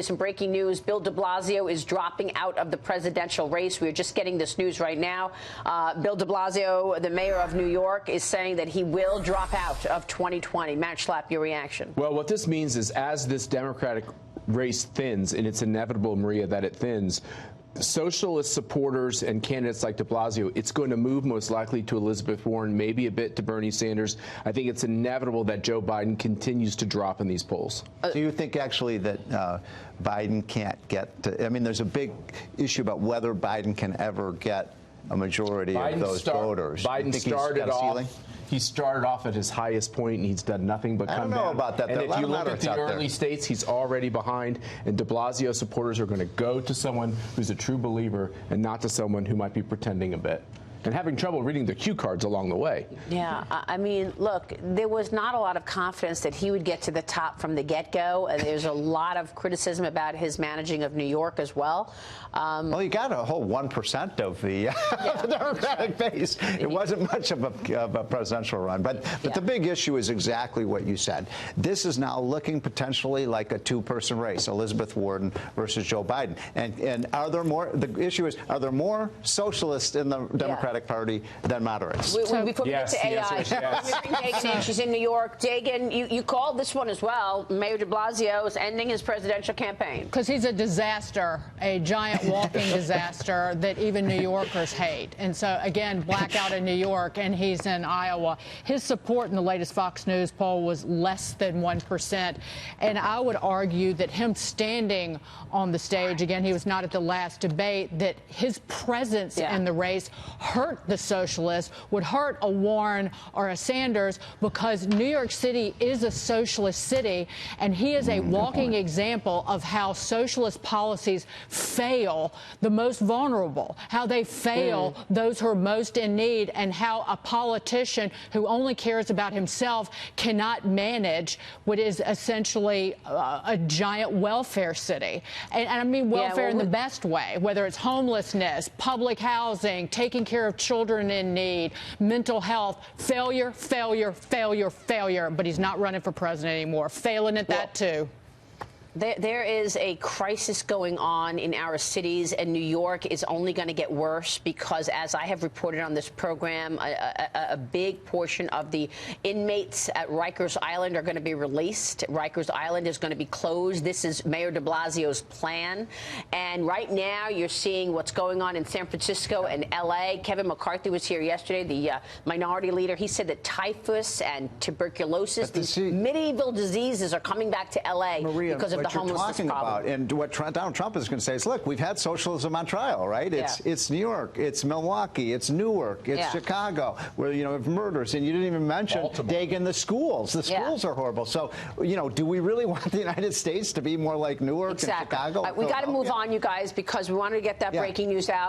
Some breaking news. Bill de Blasio is dropping out of the presidential race. We are just getting this news right now. Bill de Blasio, the mayor of New York, is saying that he will drop out of 2020. Matt Schlapp, your reaction. Well, what this means is as this Democratic race thins, and it's inevitable, Maria, that it thins, socialist supporters and candidates like de Blasio, it's going to move most likely to Elizabeth Warren, maybe a bit to Bernie Sanders. I think it's inevitable that Joe Biden continues to drop in these polls. Do you think actually that Biden can't get to, I mean, there's a big issue about whether Biden can ever get a majority of those voters. Biden started off at his highest point, and he's done nothing but come down. I don't know about that. And if you look at the early states, he's already behind, and de Blasio supporters are going to go to someone who's a true believer and not to someone who might be pretending a bit and having trouble reading the cue cards along the way. Yeah, I mean, look, there was not a lot of confidence that he would get to the top from the get-go. There's a lot of criticism about his managing of New York as well. Well, he got a whole 1% of the Democratic base. It wasn't much of a presidential run. But the big issue is exactly what you said. This is now looking potentially like a two-person race, Elizabeth Warren versus Joe Biden. And are there more, the issue is, are there more socialists in the Democratic Party than moderates? Before we get to AI, Dagan, she's in New York. Dagan, you called this one as well. Mayor de Blasio is ending his presidential campaign. Because he's a disaster, a giant walking disaster that even New Yorkers hate. And so, again, blackout in New York, and he's in Iowa. His support in the latest Fox News poll was less than 1%. And I would argue that him standing on the stage, again, he was not at the last debate, that his presence in the race hurt the socialists, would hurt a Warren or a Sanders, because New York City is a socialist city, and he is a walking example of how socialist policies fail the most vulnerable, how they fail those who are most in need, and how a politician who only cares about himself cannot manage what is essentially a giant welfare city. And I mean welfare in the best way, whether it's homelessness, public housing, taking care of children in need, mental health. Failure, failure, failure, failure. But he's not running for president anymore. Failing at that, too. There is a crisis going on in our cities, and New York is only going to get worse because, as I have reported on this program, a big portion of the inmates at Rikers Island are going to be released. Rikers Island is going to be closed. This is Mayor de Blasio's plan. And right now you're seeing what's going on in San Francisco and L.A. Kevin McCarthy was here yesterday, the minority leader. He said that typhus and tuberculosis, these medieval diseases, are coming back to L.A. because of the homelessness problem. And what Donald Trump is going to say is, look, we've had socialism on trial, right? It's New York, it's Milwaukee, it's Newark, it's Chicago, where, you know, of murders. And you didn't even mention, Dagan, the schools. The schools are horrible. So, you know, do we really want the United States to be more like Newark and Chicago? We got to move on, you guys, because we wanted to get that breaking news out.